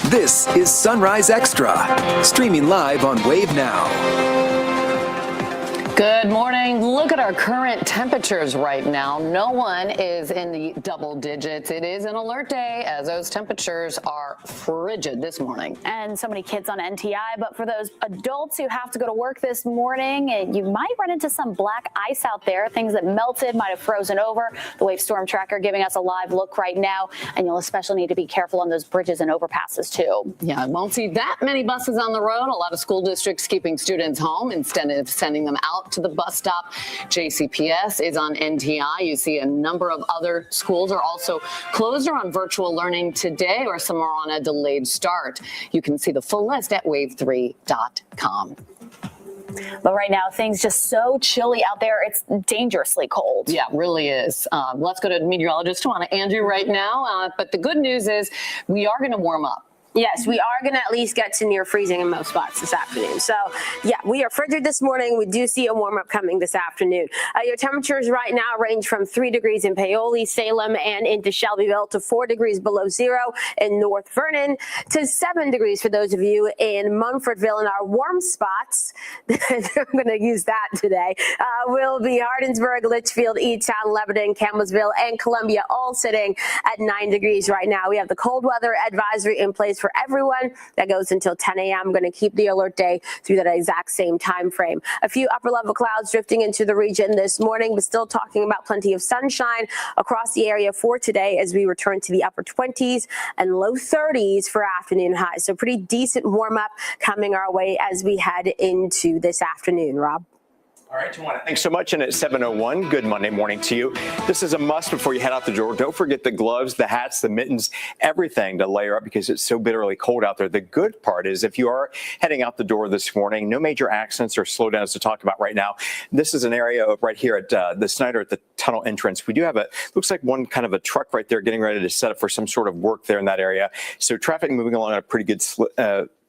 This is Sunrise Extra, streaming live on Wave Now. Good morning. Look at our current temperatures right now. No one is in the double digits. It is an alert day as those temperatures are frigid this morning. And so many kids on NTI, but for those adults who have to go to work this morning, you might run into some black ice out there, things that melted, might have frozen over. The Wave Storm Tracker giving us a live look right now, and you'll especially need to be careful on those bridges and overpasses too. Yeah, won't see that many buses on the road. A lot of school districts keeping students home instead of sending them out to the bus stop. JCPS is on NTI. You see a number of other schools are also closed or on virtual learning today, or some are on a delayed start. You can see the full list at wave3.com. But right now, things just so chilly out there. It's dangerously cold. Yeah, it really is. Let's go to meteorologist Tawana Andrew right now. But the good news is we are going to warm up. Yes, we are going to at least get to near freezing in most spots this afternoon. So, yeah, we are frigid this morning. We do see a warm-up coming this afternoon. Your temperatures right now range from 3 degrees in Paoli, Salem, and into Shelbyville to 4 degrees below zero in North Vernon to 7 degrees for those of you in Munfordville. In our warm spots, I'm going to use that today, will be Hardinsburg, Litchfield, Etown, Lebanon, Campbellsville, and Columbia, all sitting at 9 degrees right now. We have the cold weather advisory in place for everyone. That goes until 10 a.m. I'm going to keep the alert day through that exact same time frame. A few upper level clouds drifting into the region this morning, but still talking about plenty of sunshine across the area for today as we return to the upper 20s and low 30s for afternoon highs. So pretty decent warm up coming our way as we head into this afternoon. Rob? All right, Tawana, thanks so much. And at 7:01, good Monday morning to you. This is a must before you head out the door. Don't forget the gloves, the hats, the mittens, everything to layer up because it's so bitterly cold out there. The good part is if you are heading out the door this morning, no major accidents or slowdowns to talk about right now. This is an area right here at the Snyder at the tunnel entrance. We do have looks like one kind of a truck right there getting ready to set up for some sort of work there in that area. So traffic moving along at a pretty good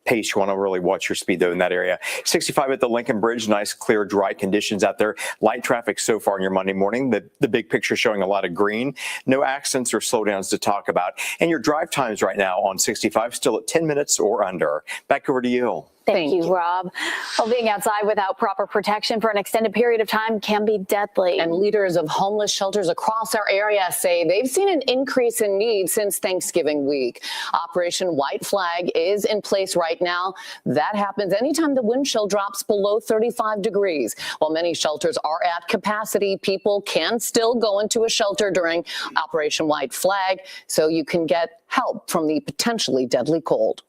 pace. You want to really watch your speed, though, in that area. 65 at the Lincoln Bridge. Nice, clear, dry conditions out there. Light traffic so far in your Monday morning. The big picture showing a lot of green. No accidents or slowdowns to talk about. And your drive times right now on 65 still at 10 minutes or under. Back over to you. Thank you, Rob. Well, being outside without proper protection for an extended period of time can be deadly. And leaders of homeless shelters across our area say they've seen an increase in need since Thanksgiving week. Operation White Flag is in place right now. That happens anytime the wind chill drops below 35 degrees. While many shelters are at capacity, people can still go into a shelter during Operation White Flag so you can get help from the potentially deadly cold.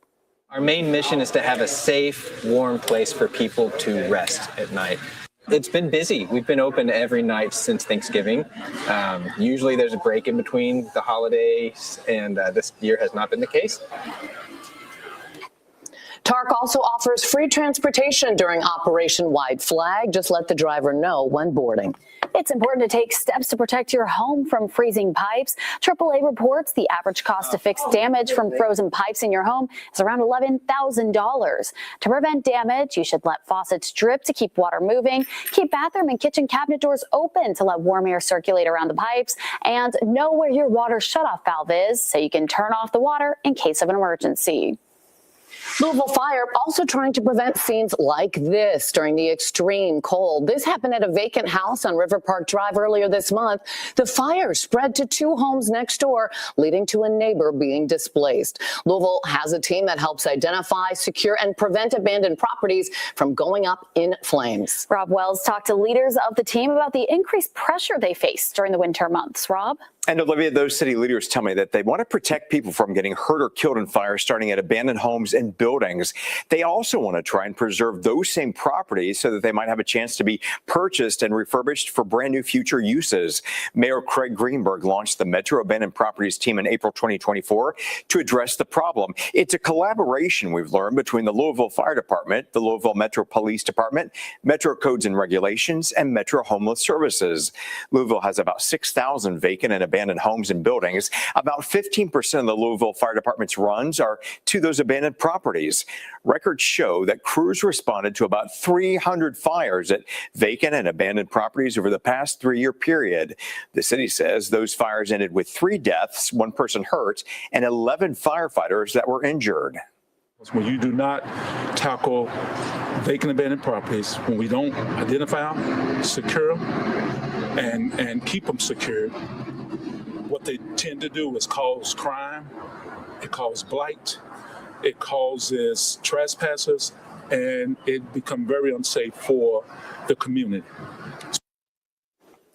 Our main mission is to have a safe, warm place for people to rest at night. It's been busy. We've been open every night since Thanksgiving. Usually there's a break in between the holidays, and this year has not been the case. TARC also offers free transportation during Operation White Flag. Just let the driver know when boarding. It's important to take steps to protect your home from freezing pipes. AAA reports the average cost to fix damage from frozen pipes in your home is around $11,000. To prevent damage, you should let faucets drip to keep water moving, keep bathroom and kitchen cabinet doors open to let warm air circulate around the pipes, and know where your water shutoff valve is so you can turn off the water in case of an emergency. Louisville Fire also trying to prevent scenes like this during the extreme cold. This happened at a vacant house on River Park Drive earlier this month. The fire spread to 2 homes next door, leading to a neighbor being displaced. Louisville has a team that helps identify, secure, and prevent abandoned properties from going up in flames. Rob Wells talked to leaders of the team about the increased pressure they face during the winter months. Rob? And Olivia, those city leaders tell me that they want to protect people from getting hurt or killed in fire, starting at abandoned homes and buildings. They also want to try and preserve those same properties so that they might have a chance to be purchased and refurbished for brand new future uses. Mayor Craig Greenberg launched the Metro Abandoned Properties team in April 2024 to address the problem. It's a collaboration, we've learned, between the Louisville Fire Department, the Louisville Metro Police Department, Metro Codes and Regulations, and Metro Homeless Services. Louisville has about 6,000 vacant and abandoned homes and buildings. About 15% of the Louisville Fire Department's runs are to those abandoned properties. properties. Records show that crews responded to about 300 fires at vacant and abandoned properties over the past 3-year period. The city says those fires ended with 3 deaths, 1 person hurt, and 11 firefighters that were injured. When you do not tackle vacant abandoned properties, when we don't identify them, secure them, and keep them secured, what they tend to do is cause crime, it causes blight, it causes trespassers, and it becomes very unsafe for the community.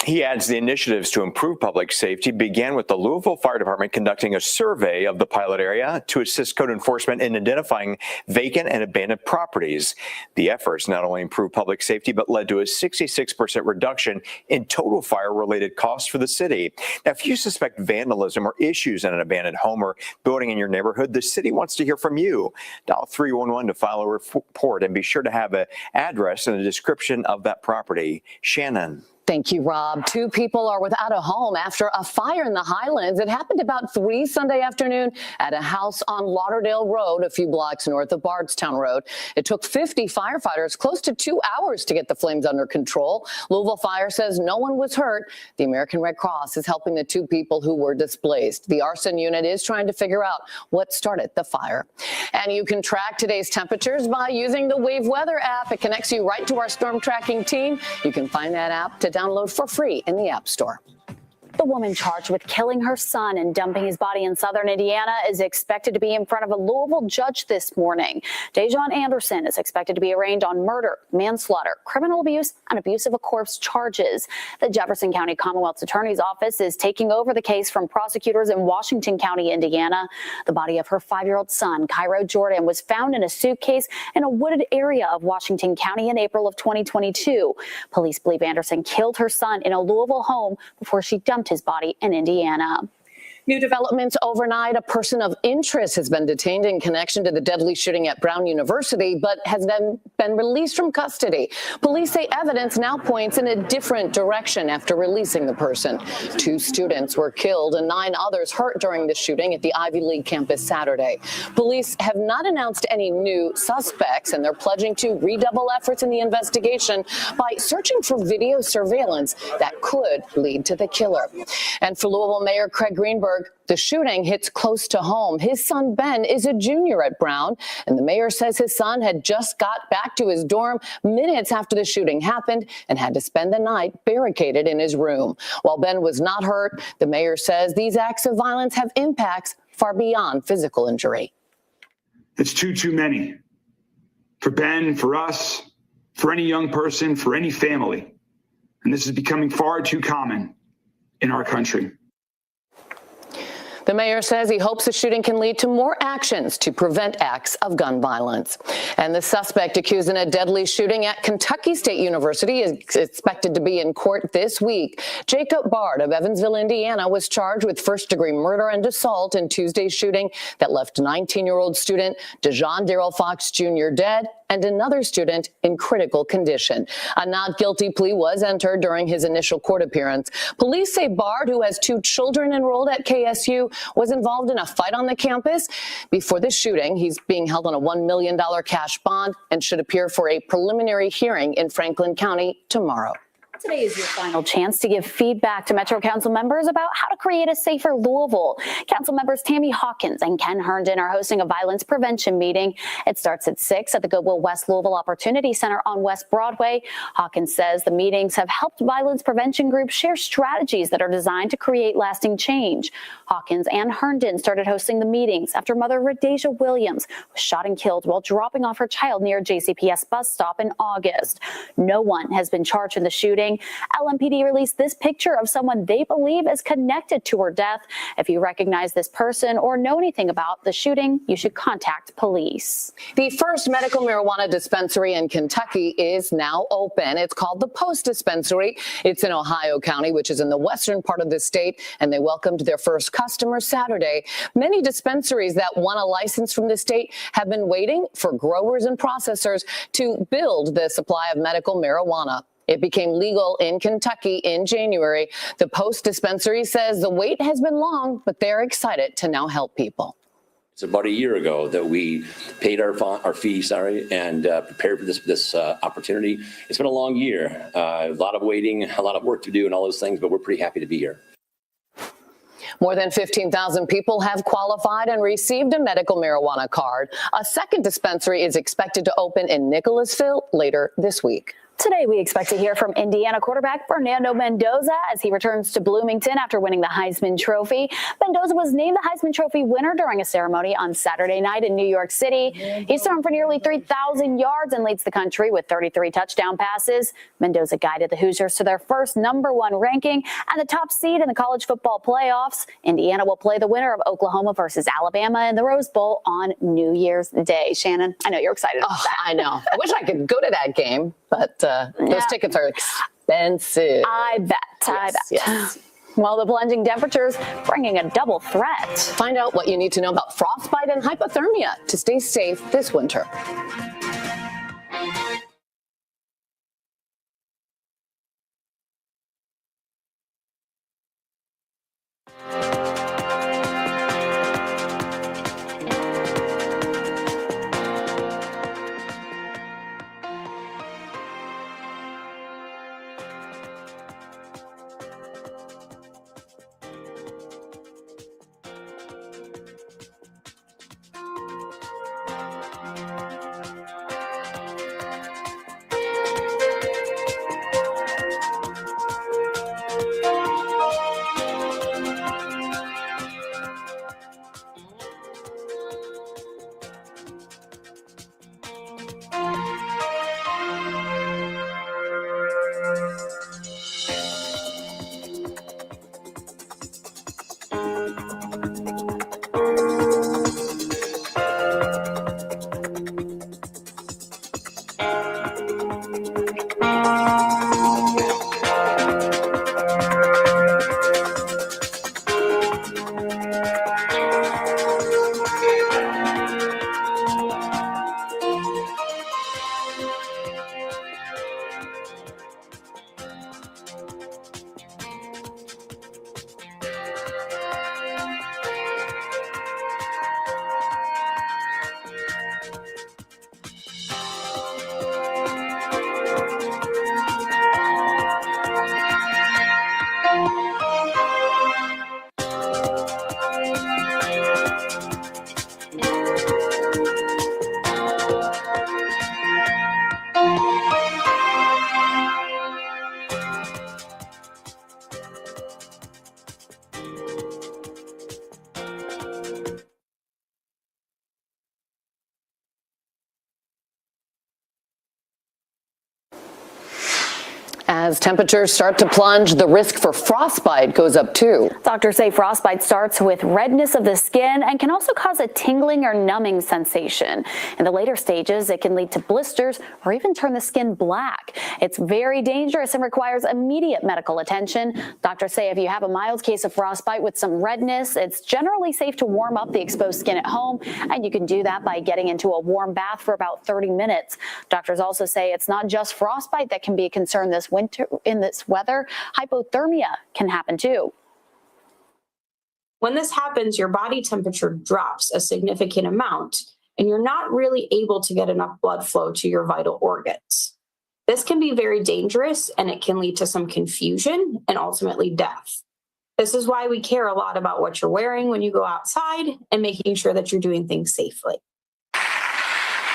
He adds the initiatives to improve public safety began with the Louisville Fire Department conducting a survey of the pilot area to assist code enforcement in identifying vacant and abandoned properties. The efforts not only improved public safety, but led to a 66% reduction in total fire-related costs for the city. Now, if you suspect vandalism or issues in an abandoned home or building in your neighborhood, the city wants to hear from you. Dial 311 to file a report and be sure to have an address and a description of that property. Shannon. Thank you, Rob. 2 people are without a home after a fire in the Highlands. It happened about 3 Sunday afternoon at a house on Lauderdale Road, a few blocks north of Bardstown Road. It took 50 firefighters close to 2 hours to get the flames under control. Louisville Fire says no one was hurt. The American Red Cross is helping the 2 people who were displaced. The arson unit is trying to figure out what started the fire. And you can track today's temperatures by using the Wave Weather app. It connects you right to our storm tracking team. You can find that app to download for free in the App Store. The woman charged with killing her son and dumping his body in southern Indiana is expected to be in front of a Louisville judge this morning. Dejon Anderson is expected to be arraigned on murder, manslaughter, criminal abuse, and abuse of a corpse charges. The Jefferson County Commonwealth's Attorney's Office is taking over the case from prosecutors in Washington County, Indiana. The body of her 5-year-old son, Cairo Jordan, was found in a suitcase in a wooded area of Washington County in April of 2022. Police believe Anderson killed her son in a Louisville home before she dumped his body in Indiana. New developments overnight. A person of interest has been detained in connection to the deadly shooting at Brown University, but has then been released from custody. Police say evidence now points in a different direction after releasing the person. 2 students were killed and 9 others hurt during the shooting at the Ivy League campus Saturday. Police have not announced any new suspects, and they're pledging to redouble efforts in the investigation by searching for video surveillance that could lead to the killer. And for Louisville Mayor Craig Greenberg, the shooting hits close to home. His son, Ben, is a junior at Brown, and the mayor says his son had just got back to his dorm minutes after the shooting happened and had to spend the night barricaded in his room. While Ben was not hurt, the mayor says these acts of violence have impacts far beyond physical injury. It's too many. For Ben, for us, for any young person, for any family. And this is becoming far too common in our country. The mayor says he hopes the shooting can lead to more actions to prevent acts of gun violence. And the suspect accused in a deadly shooting at Kentucky State University is expected to be in court this week. Jacob Bard of Evansville, Indiana, was charged with first-degree murder and assault in Tuesday's shooting that left 19-year-old student Dejon Darrell Fox Jr. dead and another student in critical condition. A not guilty plea was entered during his initial court appearance. Police say Bard, who has 2 children enrolled at KSU, was involved in a fight on the campus. Before the shooting, he's being held on a $1 million cash bond and should appear for a preliminary hearing in Franklin County tomorrow. Today is your final chance to give feedback to Metro Council members about how to create a safer Louisville. Council members Tammy Hawkins and Ken Herndon are hosting a violence prevention meeting. It starts at 6 at the Goodwill West Louisville Opportunity Center on West Broadway. Hawkins says the meetings have helped violence prevention groups share strategies that are designed to create lasting change. Hawkins and Herndon started hosting the meetings after mother Rhodesia Williams was shot and killed while dropping off her child near JCPS bus stop in August. No one has been charged in the shooting. LMPD released this picture of someone they believe is connected to her death. If you recognize this person or know anything about the shooting, you should contact police. The first medical marijuana dispensary in Kentucky is now open. It's called the Post Dispensary. It's in Ohio County, which is in the western part of the state, and they welcomed their first customer Saturday. Many dispensaries that want a license from the state have been waiting for growers and processors to build the supply of medical marijuana. It became legal in Kentucky in January. The Post Dispensary says the wait has been long, but they're excited to now help people. It's about a year ago that we paid our fee, and prepared for this opportunity. It's been a long year, a lot of waiting, a lot of work to do and all those things, but we're pretty happy to be here. More than 15,000 people have qualified and received a medical marijuana card. A second dispensary is expected to open in Nicholasville later this week. Today, we expect to hear from Indiana quarterback Fernando Mendoza as he returns to Bloomington after winning the Heisman Trophy. Mendoza was named the Heisman Trophy winner during a ceremony on Saturday night in New York City. He's thrown for nearly 3,000 yards and leads the country with 33 touchdown passes. Mendoza guided the Hoosiers to their first #1 ranking and the top seed in the college football playoffs. Indiana will play the winner of Oklahoma versus Alabama in the Rose Bowl on New Year's Day. Shannon, I know you're excited about that. I know. I wish I could go to that game, but those tickets are expensive. I bet. Yes. Well, the plunging temperatures bringing a double threat. Find out what you need to know about frostbite and hypothermia to stay safe this winter. As temperatures start to plunge, the risk for frostbite goes up too. Doctors say frostbite starts with redness of the skin and can also cause a tingling or numbing sensation. In the later stages, it can lead to blisters or even turn the skin black. It's very dangerous and requires immediate medical attention. Doctors say if you have a mild case of frostbite with some redness, it's generally safe to warm up the exposed skin at home, and you can do that by getting into a warm bath for about 30 minutes. Doctors also say it's not just frostbite that can be a concern this winter. In this weather, hypothermia can happen too. When this happens, your body temperature drops a significant amount, and you're not really able to get enough blood flow to your vital organs. This can be very dangerous, and it can lead to some confusion and ultimately death. This is why we care a lot about what you're wearing when you go outside and making sure that you're doing things safely.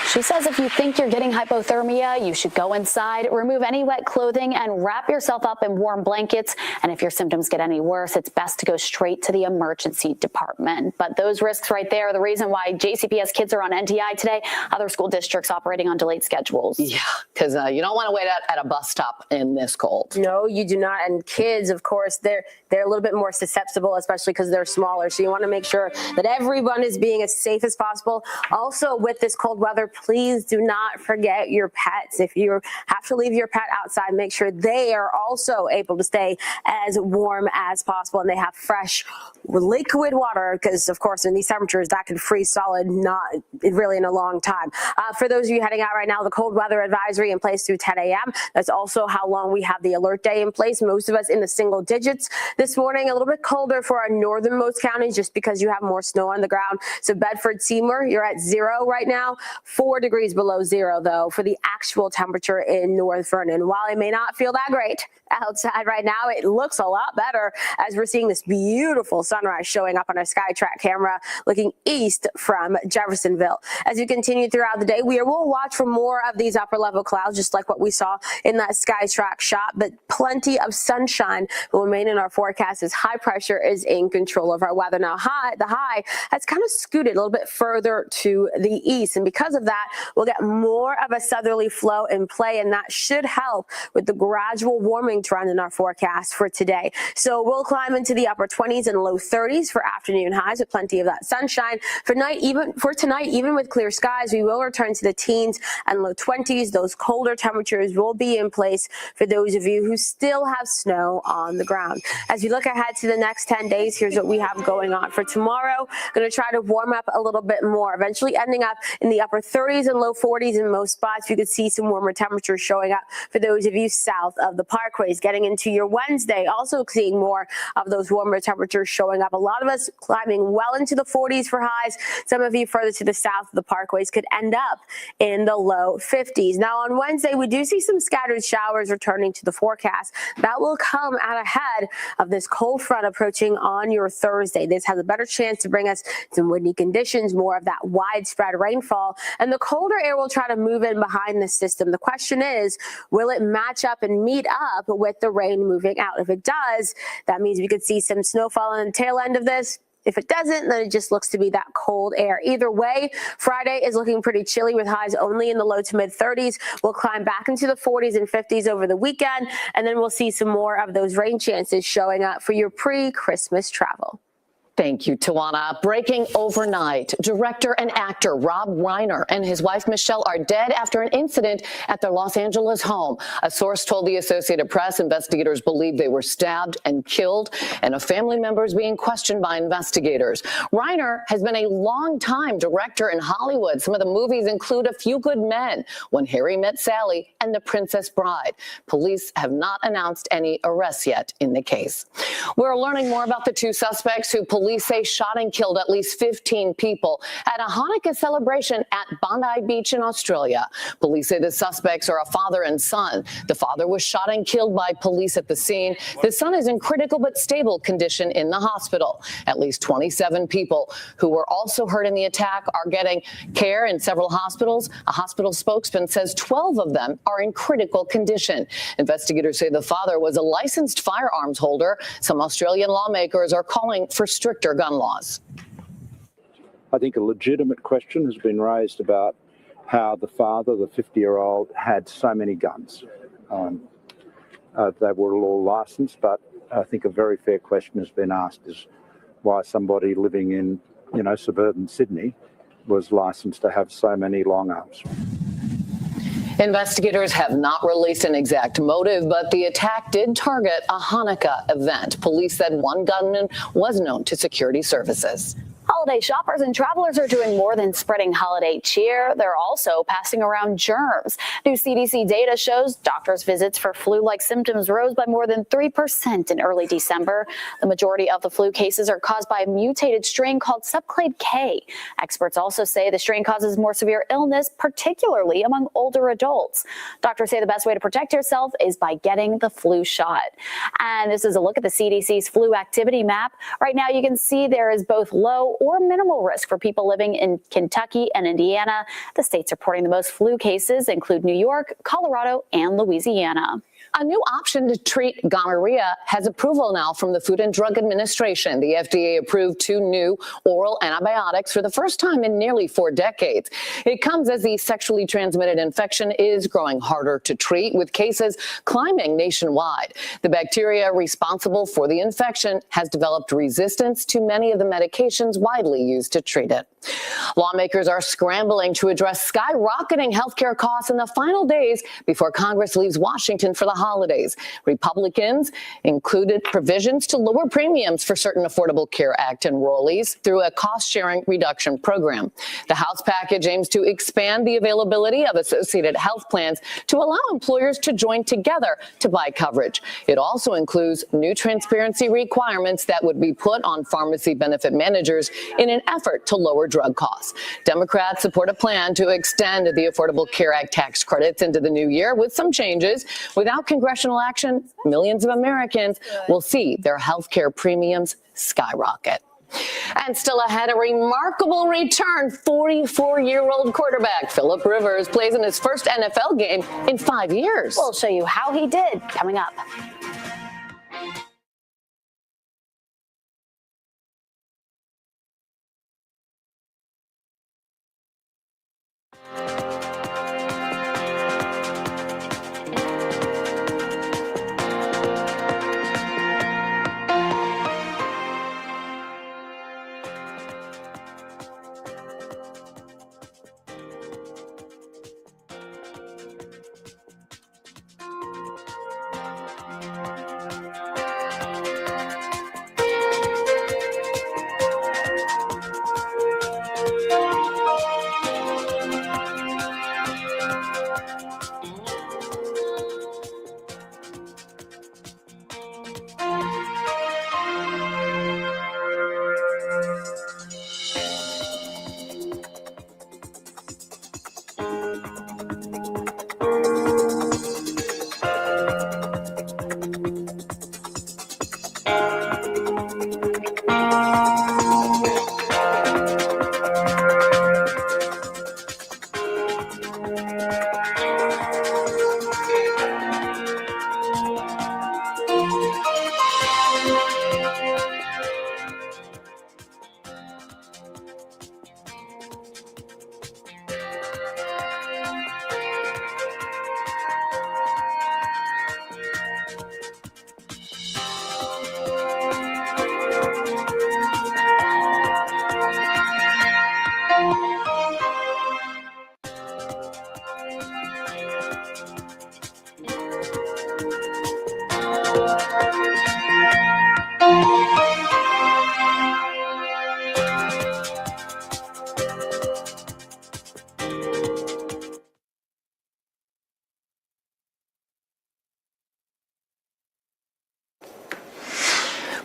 She says if you think you're getting hypothermia, you should go inside, remove any wet clothing, and wrap yourself up in warm blankets. And if your symptoms get any worse, it's best to go straight to the emergency department. But those risks right there are the reason why JCPS kids are on NTI today. Other school districts operating on delayed schedules. Yeah, because you don't want to wait at a bus stop in this cold. No, you do not. And kids, of course, they're a little bit more susceptible, especially because they're smaller. So you want to make sure that everyone is being as safe as possible. Also, with this cold weather, please do not forget your pets. If you have to leave your pet outside, make sure they are also able to stay as warm as possible and they have fresh liquid water, because of course in these temperatures that could freeze solid not really in a long time. For those of you heading out right now, the cold weather advisory in place through 10 a.m. That's also how long we have the alert day in place. Most of us in the single digits this morning. A little bit colder for our northernmost counties just because you have more snow on the ground. So Bedford, Seymour, you're at 0 right now. 4 degrees below 0 though for the actual temperature in North Vernon. While it may not feel that great outside right now, it looks a lot better as we're seeing this beautiful sunrise showing up on our SkyTrack camera looking east from Jeffersonville. As we continue throughout the day, we will watch for more of these upper level clouds, just like what we saw in that SkyTrack shot, but plenty of sunshine will remain in our forecast as high pressure is in control of our weather. Now, the high has kind of scooted a little bit further to the east, and because of that, we'll get more of a southerly flow in play, and that should help with the gradual warming trend in our forecast for today. So we'll climb into the upper 20s and low 30s for afternoon highs with plenty of that sunshine. For tonight, even with clear skies, we will return to the teens and low 20s. Those colder temperatures will be in place for those of you who still have snow on the ground. As we look ahead to the next 10 days, here's what we have going on for tomorrow. Going to try to warm up a little bit more, eventually ending up in the upper 30s and low 40s in most spots. You could see some warmer temperatures showing up for those of you south of the parkways. Getting into your Wednesday, also seeing more of those warmer temperatures showing up. A lot of us climbing well into the 40s for highs. Some of you further to the south of the parkways could end up in the low 50s. Now on Wednesday, we do see some scattered showers returning to the forecast. That will come out ahead of this cold front approaching on your Thursday. This has a better chance to bring us some windy conditions, more of that widespread rainfall, and the colder air will try to move in behind the system. The question is, will it match up and meet up with the rain moving out? If it does, that means we could see some snowfall on the tail end of this. If it doesn't, then it just looks to be that cold air. Either way, Friday is looking pretty chilly with highs only in the low to mid 30s. We'll climb back into the 40s and 50s over the weekend, and then we'll see some more of those rain chances showing up for your pre-Christmas travel. Thank you, Tawana. Breaking overnight, director and actor Rob Reiner and his wife Michelle are dead after an incident at their Los Angeles home. A source told the Associated Press investigators believe they were stabbed and killed, and a family member is being questioned by investigators. Reiner has been a long-time director in Hollywood. Some of the movies include A Few Good Men, When Harry Met Sally, and The Princess Bride. Police have not announced any arrests yet in the case. We're learning more about the two suspects who police say shot and killed at least 15 people at a Hanukkah celebration at Bondi Beach in Australia. Police say the suspects are a father and son. The father was shot and killed by police at the scene. The son is in critical but stable condition in the hospital. At least 27 people who were also hurt in the attack are getting care in several hospitals. A hospital spokesman says 12 of them are in critical condition. Investigators say the father was a licensed firearms holder. Some Australian lawmakers are calling for stricter gun laws. I think a legitimate question has been raised about how the father, the 50-year-old, had so many guns. They were all licensed, but I think a very fair question has been asked is why somebody living in, suburban Sydney was licensed to have so many long arms. Investigators have not released an exact motive, but the attack did target a Hanukkah event. Police said one gunman was known to security services. Holiday shoppers and travelers are doing more than spreading holiday cheer. They're also passing around germs. New CDC data shows doctors' visits for flu-like symptoms rose by more than 3% in early December. The majority of the flu cases are caused by a mutated strain called subclade K. Experts also say the strain causes more severe illness, particularly among older adults. Doctors say the best way to protect yourself is by getting the flu shot. And this is a look at the CDC's flu activity map. Right now, you can see there is both low or minimal risk for people living in Kentucky and Indiana. The states reporting the most flu cases include New York, Colorado, and Louisiana. A new option to treat gonorrhea has approval now from the Food and Drug Administration. The FDA approved 2 new oral antibiotics for the first time in nearly 4 decades. It comes as the sexually transmitted infection is growing harder to treat, with cases climbing nationwide. The bacteria responsible for the infection has developed resistance to many of the medications widely used to treat it. Lawmakers are scrambling to address skyrocketing healthcare costs in the final days before Congress leaves Washington for the holidays. Republicans included provisions to lower premiums for certain Affordable Care Act enrollees through a cost-sharing reduction program. The House package aims to expand the availability of associated health plans to allow employers to join together to buy coverage. It also includes new transparency requirements that would be put on pharmacy benefit managers in an effort to lower drug costs. Democrats support a plan to extend the Affordable Care Act tax credits into the new year with some changes. Without congressional action, millions of Americans will see their health care premiums skyrocket. And still ahead, a remarkable return. 44-year-old quarterback Philip Rivers plays in his first NFL game in 5 years. We'll show you how he did coming up.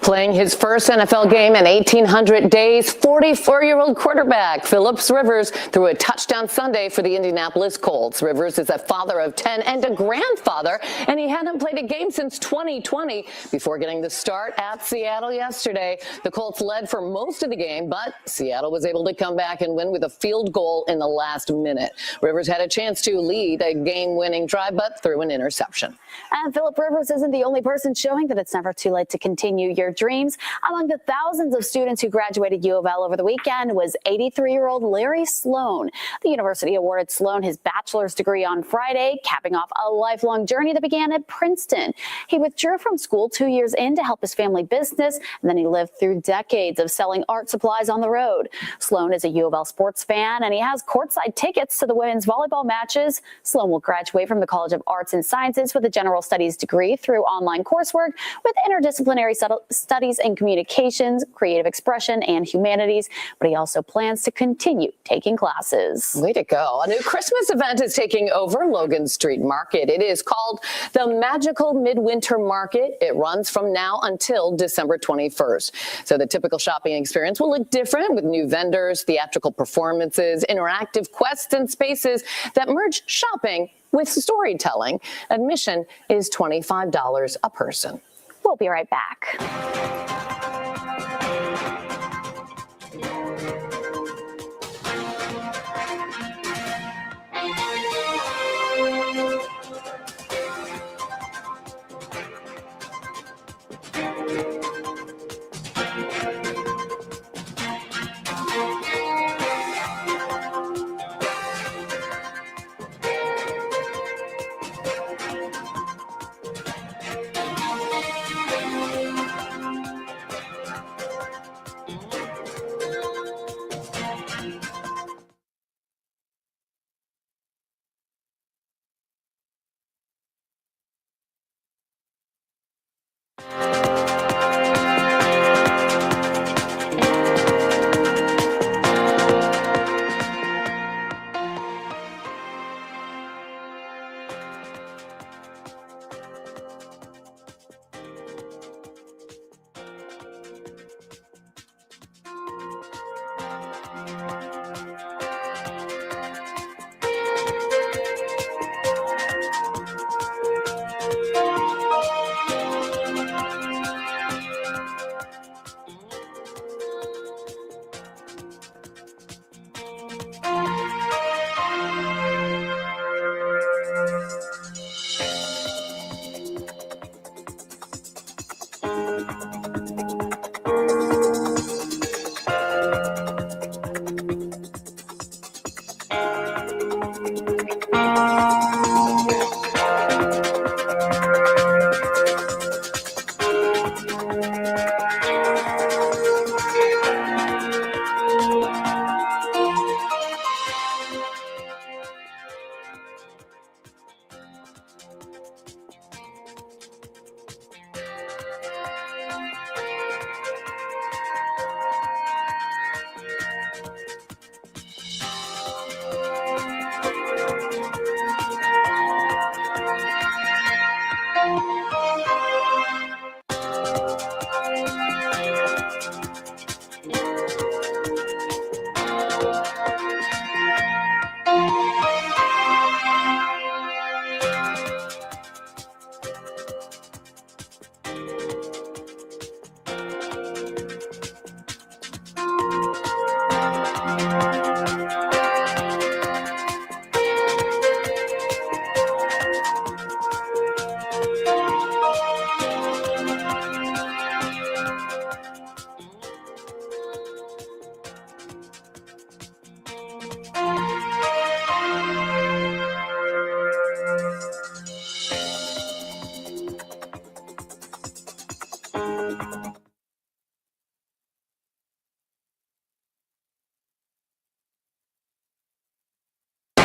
Playing his first NFL game in 1,800 days, 44-year-old quarterback Philip Rivers threw a touchdown Sunday for the Indianapolis Colts. Rivers is a father of 10 and a grandfather, and he hadn't played a game since 2020 before getting the start at Seattle yesterday. The Colts led for most of the game, but Seattle was able to come back and win with a field goal in the last minute. Rivers had a chance to lead a game-winning drive, but threw an interception. And Philip Rivers isn't the only person showing that it's never too late to continue your dreams. Among the thousands of students who graduated U of L over the weekend was 83-year-old Larry Sloan. The university awarded Sloan his bachelor's degree on Friday, capping off a lifelong journey that began at Princeton. He withdrew from school 2 years in to help his family business, and then he lived through decades of selling art supplies on the road. Sloan is a U of L sports fan, and he has courtside tickets to the women's volleyball matches. Sloan will graduate from the College of Arts and Sciences with a general studies degree through online coursework with interdisciplinary studies in communications, creative expression, and humanities, but he also plans to continue taking classes. Way to go. A new Christmas event is taking over Logan Street Market. It is called the Magical Midwinter Market. It runs from now until December 21st. So the typical shopping experience will look different with new vendors, theatrical performances, interactive quests, and spaces that merge shopping with storytelling. Admission is $25 a person. We'll be right back.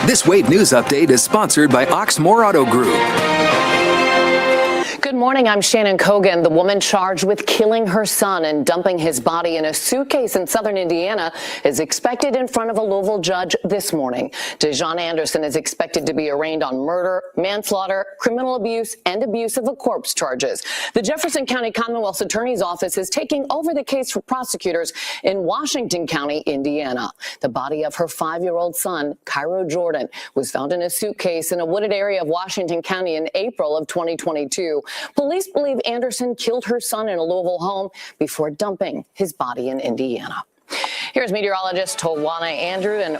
This Wade News Update is sponsored by Oxmoor Auto Group. Good morning. I'm Shannon Kogan. The woman charged with killing her son and dumping his body in a suitcase in southern Indiana is expected in front of a Louisville judge this morning. Dejon Anderson is expected to be arraigned on murder, manslaughter, criminal abuse, and abuse of a corpse charges. The Jefferson County Commonwealth's Attorney's Office is taking over the case for prosecutors in Washington County, Indiana. The body of her 5-year-old son, Cairo Jordan, was found in a suitcase in a wooded area of Washington County in April of 2022. Police believe Anderson killed her son in a Louisville home before dumping his body in Indiana. Here's meteorologist Tawana Andrew, and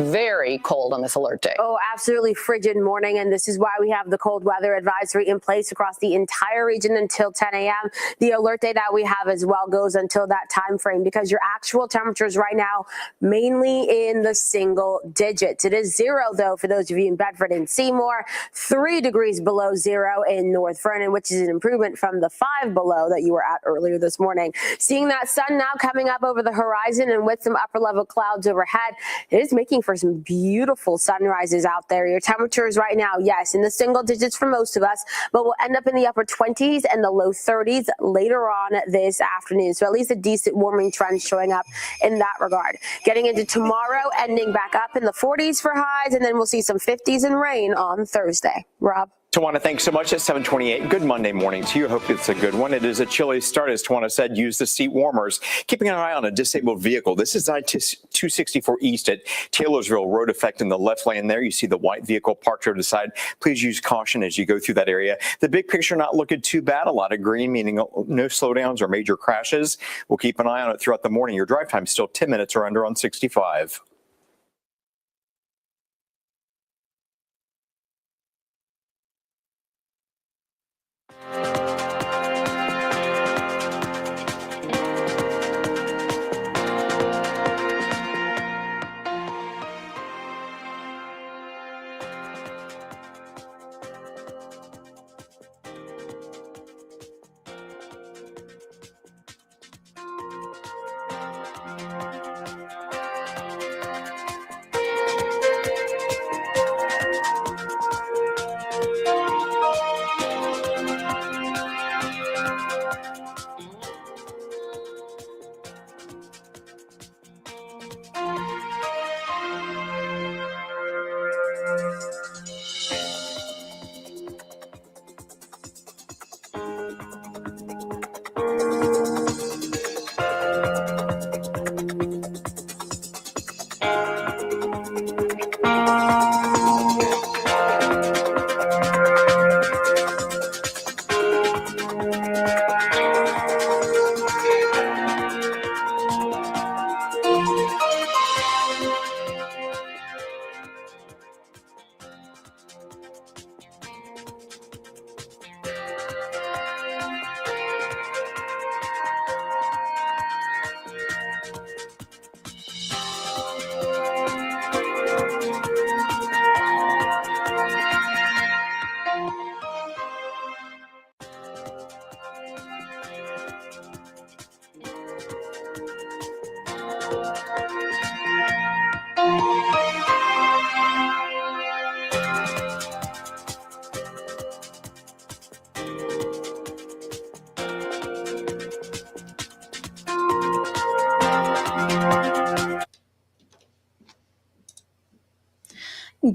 very cold on this alert day. Oh, absolutely frigid morning, and this is why we have the cold weather advisory in place across the entire region until 10 a.m. The alert day that we have as well goes until that time frame because your actual temperatures right now mainly in the single digits. It is 0 though for those of you in Bedford and Seymour, 3 degrees below 0 in North Vernon, which is an improvement from the 5 below that you were at earlier this morning. Seeing that sun now coming up over the horizon and with some upper level clouds overhead, it is making for some beautiful sunrises out there. Your temperatures right now, yes, in the single digits for most of us, but we'll end up in the upper 20s and the low 30s later on this afternoon. So at least a decent warming trend showing up in that regard. Getting into tomorrow, ending back up in the 40s for highs, and then we'll see some 50s and rain on Thursday. Rob? Tawana, thanks so much. At 7:28, good Monday morning to you. Hope it's a good one. It is a chilly start, as Tawana said. Use the seat warmers. Keeping an eye on a disabled vehicle. This is I-264 East at Taylorsville. Road effect in the left lane there. You see the white vehicle parked over the side. Please use caution as you go through that area. The big picture not looking too bad. A lot of green, meaning no slowdowns or major crashes. We'll keep an eye on it throughout the morning. Your drive time still 10 minutes or under on 65.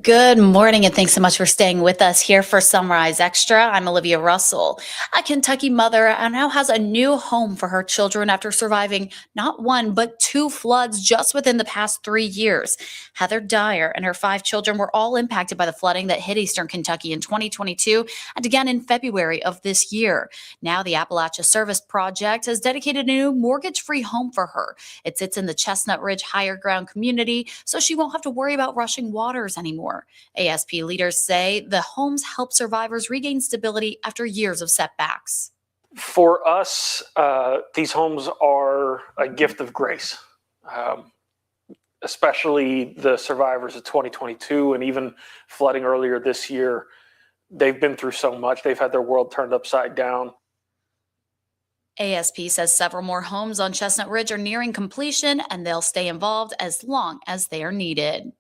Good morning, and thanks so much for staying with us here for Sunrise Extra. I'm Olivia Russell. A Kentucky mother now has a new home for her children after surviving not 1, but 2 floods just within the past 3 years. Heather Dyer and her 5 children were all impacted by the flooding that hit eastern Kentucky in 2022 and again in February of this year. Now the Appalachia Service Project has dedicated a new mortgage-free home for her. It sits in the Chestnut Ridge Higher Ground community, so she won't have to worry about rushing waters anymore. ASP leaders say the homes help survivors regain stability after years of setbacks. For us, these homes are a gift of grace, especially the survivors of 2022 and even flooding earlier this year. They've been through so much. They've had their world turned upside down. ASP says several more homes on Chestnut Ridge are nearing completion, and they'll stay involved as long as they are needed.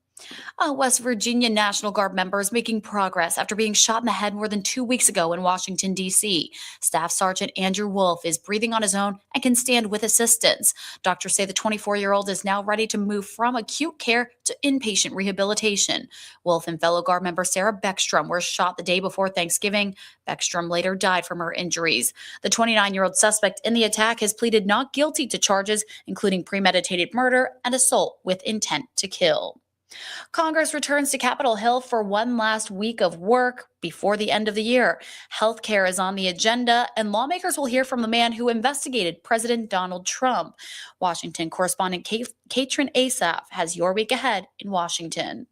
A West Virginia National Guard member is making progress after being shot in the head more than 2 weeks ago in Washington, D.C. Staff Sergeant Andrew Wolf is breathing on his own and can stand with assistance. Doctors say the 24-year-old is now ready to move from acute care to inpatient rehabilitation. Wolf and fellow Guard member Sarah Beckstrom were shot the day before Thanksgiving. Beckstrom later died from her injuries. The 29-year-old suspect in the attack has pleaded not guilty to charges, including premeditated murder and assault with intent to kill. Congress returns to Capitol Hill for one last week of work before the end of the year. Healthcare is on the agenda, and lawmakers will hear from the man who investigated President Donald Trump. Washington correspondent Katrin Asaf has your week ahead in Washington.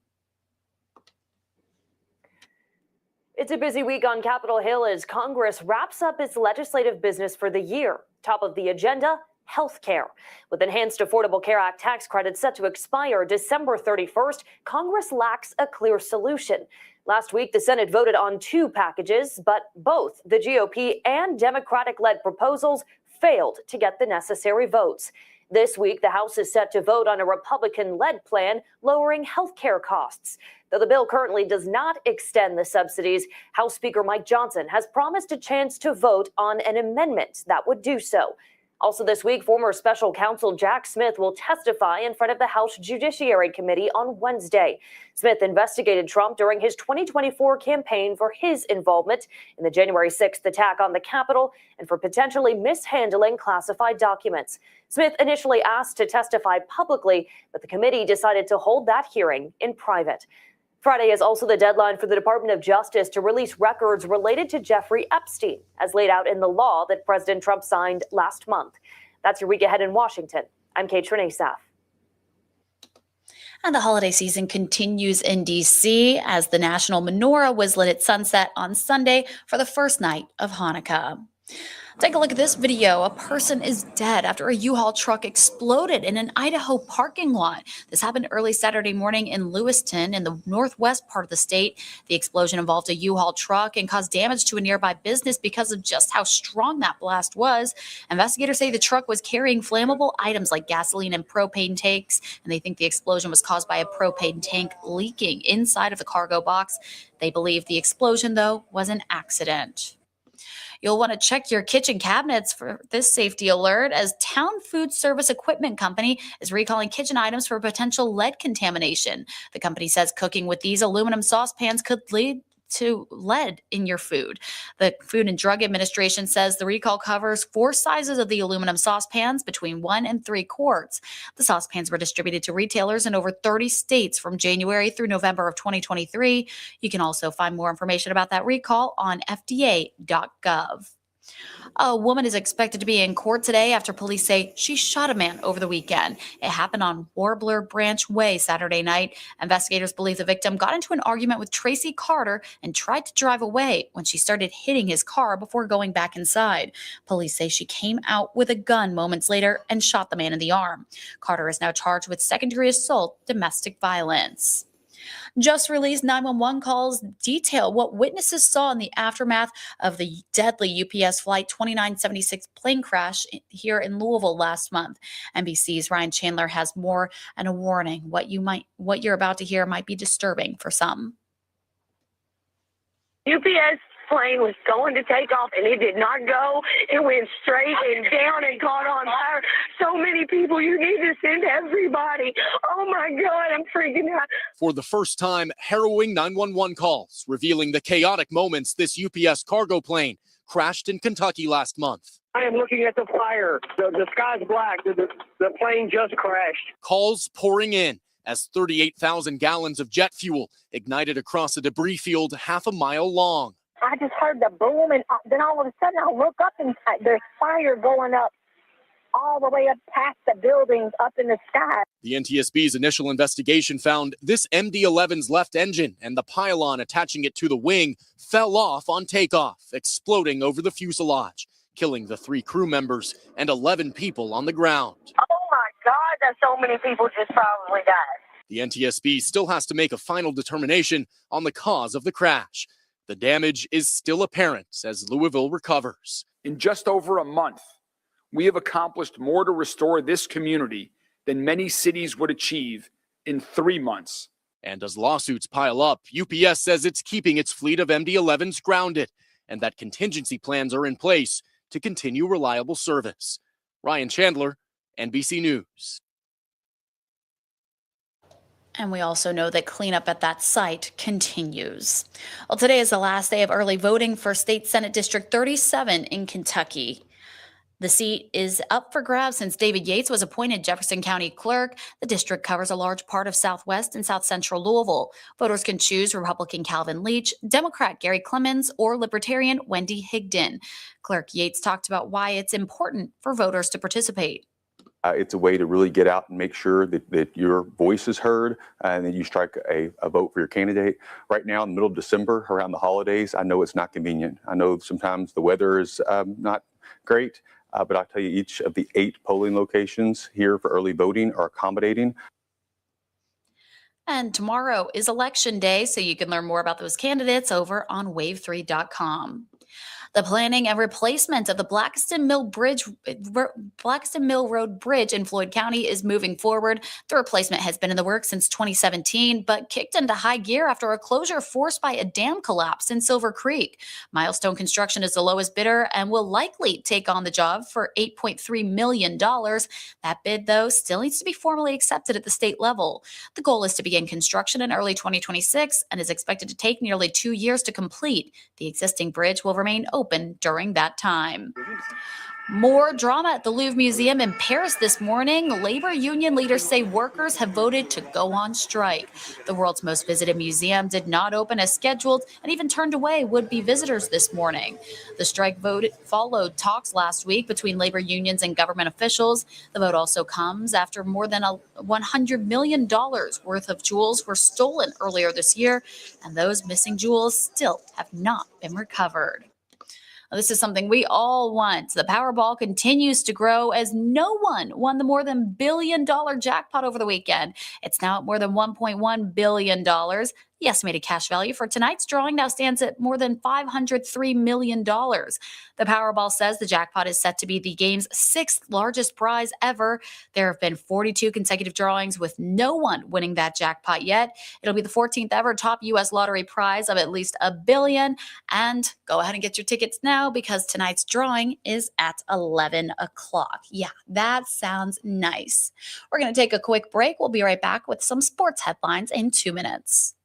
It's a busy week on Capitol Hill as Congress wraps up its legislative business for the year. Top of the agenda, health care. With Enhanced Affordable Care Act tax credits set to expire December 31st, Congress lacks a clear solution. Last week, the Senate voted on 2 packages, but both the GOP and Democratic-led proposals failed to get the necessary votes. This week, the House is set to vote on a Republican-led plan lowering health care costs. Though the bill currently does not extend the subsidies, House Speaker Mike Johnson has promised a chance to vote on an amendment that would do so. Also this week, former special counsel Jack Smith will testify in front of the House Judiciary Committee on Wednesday. Smith investigated Trump during his 2024 campaign for his involvement in the January 6th attack on the Capitol and for potentially mishandling classified documents. Smith initially asked to testify publicly, but the committee decided to hold that hearing in private. Friday is also the deadline for the Department of Justice to release records related to Jeffrey Epstein, as laid out in the law that President Trump signed last month. That's your week ahead in Washington. I'm Katrin Asaf. And the holiday season continues in D.C. as the national menorah was lit at sunset on Sunday for the first night of Hanukkah. Take a look at this video. A person is dead after a U-Haul truck exploded in an Idaho parking lot. This happened early Saturday morning in Lewiston in the northwest part of the state. The explosion involved a U-Haul truck and caused damage to a nearby business because of just how strong that blast was. Investigators say the truck was carrying flammable items like gasoline and propane tanks, and they think the explosion was caused by a propane tank leaking inside of the cargo box. They believe the explosion, though, was an accident. You'll want to check your kitchen cabinets for this safety alert as Town Food Service Equipment Company is recalling kitchen items for potential lead contamination. The company says cooking with these aluminum saucepans could lead to lead in your food. The Food and Drug Administration says the recall covers 4 sizes of the aluminum saucepans between 1 and 3 quarts. The saucepans were distributed to retailers in over 30 states from January through November of 2023. You can also find more information about that recall on FDA.gov. A woman is expected to be in court today after police say she shot a man over the weekend. It happened on Warbler Branch Way Saturday night. Investigators believe the victim got into an argument with Tracy Carter and tried to drive away when she started hitting his car before going back inside. Police say she came out with a gun moments later and shot the man in the arm. Carter is now charged with second-degree assault, domestic violence. Just released 911 calls detail what witnesses saw in the aftermath of the deadly UPS Flight 2976 plane crash here in Louisville last month. NBC's Ryan Chandler has more and a warning. What you're about to hear might be disturbing for some. UPS plane was going to take off and it did not go. It went straight and down and caught on fire. So many people, you need to send everybody. Oh my God, I'm freaking out. For the first time, harrowing 911 calls revealing the chaotic moments this UPS cargo plane crashed in Kentucky last month. I am looking at the fire. The sky's black. The plane just crashed. Calls pouring in as 38,000 gallons of jet fuel ignited across a debris field half a mile long. I just heard the boom, and then all of a sudden I look up and there's fire going up all the way up past the buildings up in the sky. The NTSB's initial investigation found this MD-11's left engine and the pylon attaching it to the wing fell off on takeoff, exploding over the fuselage, killing the 3 crew members and 11 people on the ground. Oh my God, that so many people just probably died. The NTSB still has to make a final determination on the cause of the crash. The damage is still apparent as Louisville recovers. In just over a month, we have accomplished more to restore this community than many cities would achieve in 3 months. And as lawsuits pile up, UPS says it's keeping its fleet of MD-11s grounded and that contingency plans are in place to continue reliable service. Ryan Chandler, NBC News. And we also know that cleanup at that site continues. Well, today is the last day of early voting for State Senate District 37 in Kentucky. The seat is up for grabs since David Yates was appointed Jefferson County Clerk. The district covers a large part of southwest and south central Louisville. Voters can choose Republican Calvin Leach, Democrat Gary Clemens, or Libertarian Wendy Higdon. Clerk Yates talked about why it's important for voters to participate. It's a way to really get out and make sure that your voice is heard and that you strike a vote for your candidate. Right now, in the middle of December, around the holidays, I know it's not convenient. I know sometimes the weather is not great, but I'll tell you, each of the 8 polling locations here for early voting are accommodating. And tomorrow is Election Day, so you can learn more about those candidates over on wave3.com. The planning and replacement of the Blackiston Mill Road Bridge in Floyd County is moving forward. The replacement has been in the works since 2017, but kicked into high gear after a closure forced by a dam collapse in Silver Creek. Milestone Construction is the lowest bidder and will likely take on the job for $8.3 million. That bid, though, still needs to be formally accepted at the state level. The goal is to begin construction in early 2026 and is expected to take nearly 2 years to complete. The existing bridge will remain open during that time. More drama at the Louvre Museum in Paris this morning. Labor union leaders say workers have voted to go on strike. The world's most visited museum did not open as scheduled and even turned away would-be visitors this morning. The strike vote followed talks last week between labor unions and government officials. The vote also comes after more than $100 million worth of jewels were stolen earlier this year, and those missing jewels still have not been recovered. This is something we all want. The Powerball continues to grow as no one won the more than $1 billion jackpot over the weekend. It's now at more than $1.1 billion. The estimated cash value for tonight's drawing now stands at more than $503 million. The Powerball says the jackpot is set to be the game's 6th largest prize ever. There have been 42 consecutive drawings with no one winning that jackpot yet. It'll be the 14th ever top U.S. lottery prize of at least $1 billion. And go ahead and get your tickets now because tonight's drawing is at 11 o'clock. Yeah, that sounds nice. We're going to take a quick break. We'll be right back with some sports headlines in 2 minutes.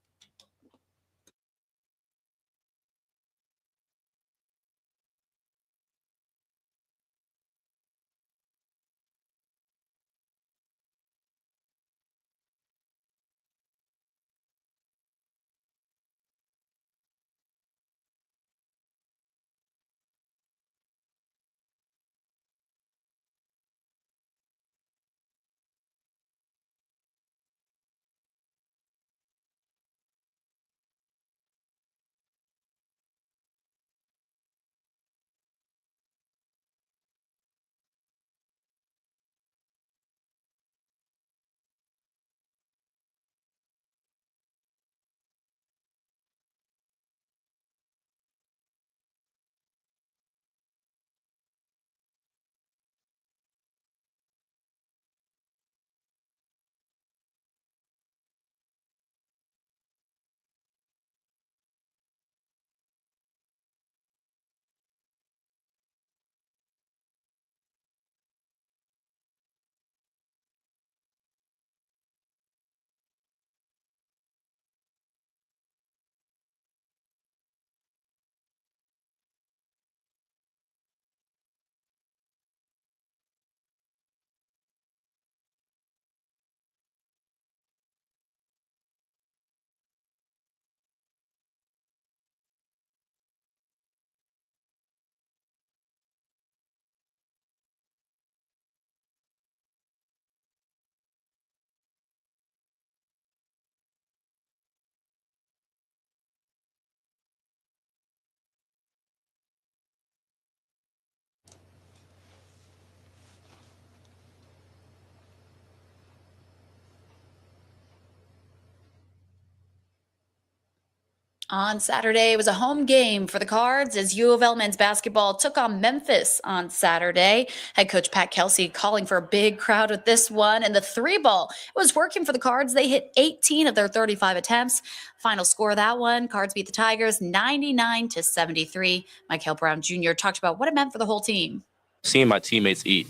On Saturday, it was a home game for the Cards as U of L men's basketball took on Memphis on Saturday. Head coach Pat Kelsey calling for a big crowd with this one. And the three ball, it was working for the Cards. They hit 18 of their 35 attempts. Final score of that one, Cards beat the Tigers 99-73. Michael Brown Jr. talked about what it meant for the whole team. Seeing my teammates eat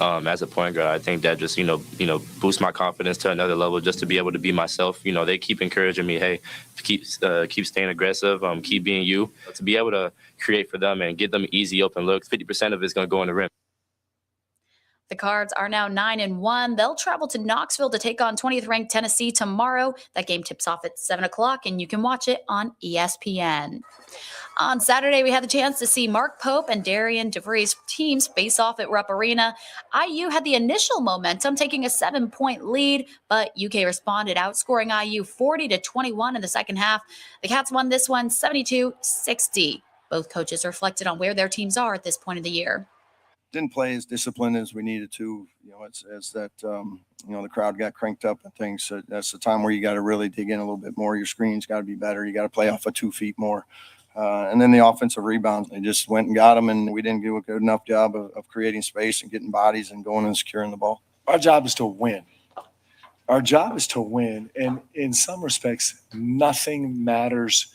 as a point guard, I think that just, boosts my confidence to another level just to be able to be myself. They keep encouraging me, hey, keep staying aggressive, keep being you. To be able to create for them and get them easy open looks, 50% of it's going to go in the rim. The Cards are now 9-1. They'll travel to Knoxville to take on 20th ranked Tennessee tomorrow. That game tips off at 7 o'clock, and you can watch it on ESPN. On Saturday, we had the chance to see Mark Pope and Darian DeVries teams face off at Rupp Arena. IU had the initial momentum, taking a 7-point lead, but UK responded, outscoring IU 40-21 in the second half. The Cats won this one 72-60. Both coaches reflected on where their teams are at this point of the year. Didn't play as disciplined as we needed to, as that, the crowd got cranked up and things. So that's the time where you got to really dig in a little bit more. Your screen's got to be better. You got to play off of 2 feet more. And then the offensive rebounds, they just went and got them, and we didn't do a good enough job of creating space and getting bodies and going and securing the ball. Our job is to win. Our job is to win. And in some respects, nothing matters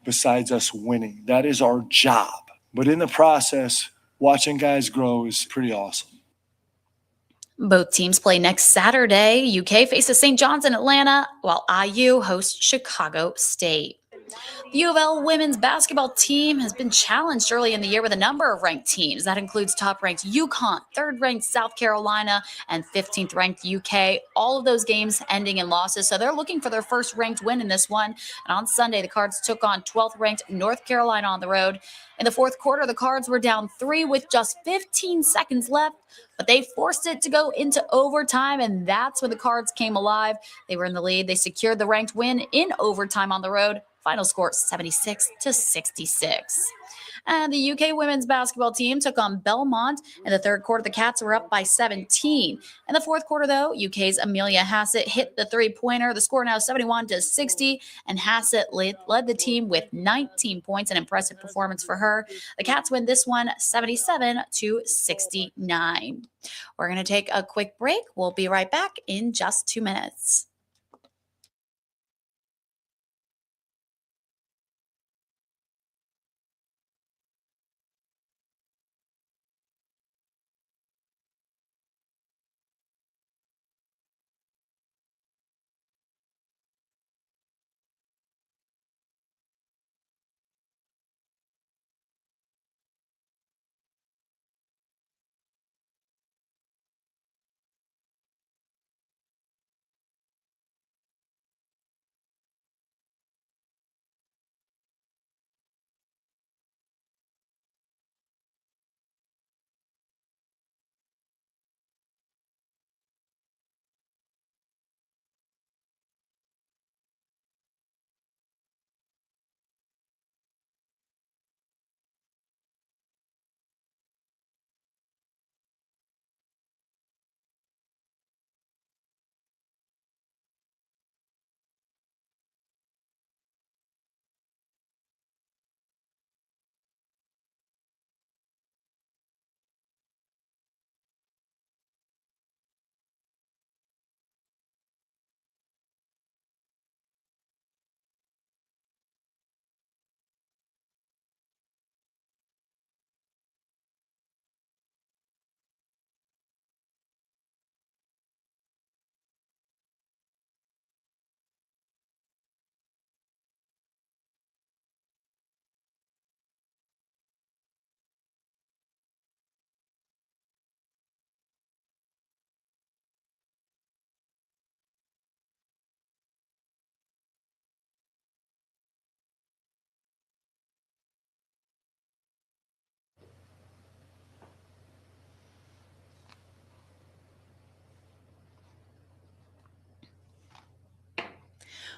besides us winning. That is our job. But in the process, watching guys grow is pretty awesome. Both teams play next Saturday. UK faces St. John's in Atlanta, while IU hosts Chicago State. The U of L women's basketball team has been challenged early in the year with a number of ranked teams. That includes top-ranked UConn, third-ranked South Carolina, and 15th-ranked UK. All of those games ending in losses, so they're looking for their first ranked win in this one. And on Sunday, the Cards took on 12th-ranked North Carolina on the road. In the fourth quarter, the Cards were down 3 with just 15 seconds left, but they forced it to go into overtime, and that's when the Cards came alive. They were in the lead. They secured the ranked win in overtime on the road. Final score 76-66. And the UK women's basketball team took on Belmont. In the third quarter, the Cats were up by 17. In the fourth quarter, though, UK's Amelia Hassett hit the three-pointer. The score now 71-60, and Hassett led the team with 19 points, an impressive performance for her. The Cats win this one 77-69. We're going to take a quick break. We'll be right back in just 2 minutes.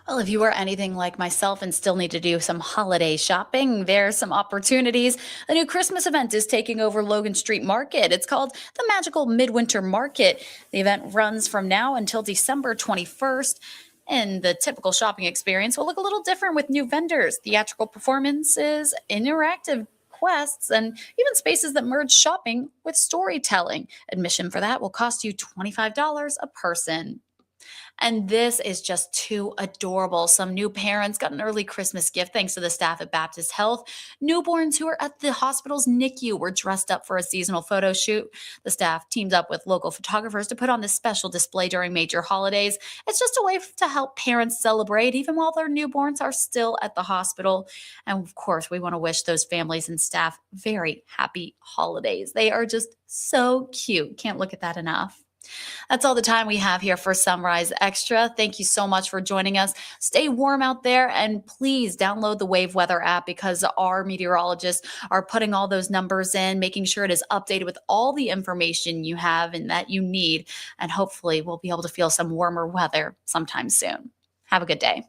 Well, if you are anything like myself and still need to do some holiday shopping, there's some opportunities. A new Christmas event is taking over Logan Street Market. It's called the Magical Midwinter Market. The event runs from now until December 21st. And the typical shopping experience will look a little different with new vendors, theatrical performances, interactive quests, and even spaces that merge shopping with storytelling. Admission for that will cost you $25 a person. And this is just too adorable. Some new parents got an early Christmas gift thanks to the staff at Baptist Health. Newborns who are at the hospital's NICU were dressed up for a seasonal photo shoot. The staff teamed up with local photographers to put on this special display during major holidays. It's just a way to help parents celebrate even while their newborns are still at the hospital. And of course, we want to wish those families and staff very happy holidays. They are just so cute. Can't look at that enough. That's all the time we have here for Sunrise Extra. Thank you so much for joining us. Stay warm out there, and please download the Wave Weather app because our meteorologists are putting all those numbers in, making sure it is updated with all the information you have and that you need. And hopefully we'll be able to feel some warmer weather sometime soon. Have a good day.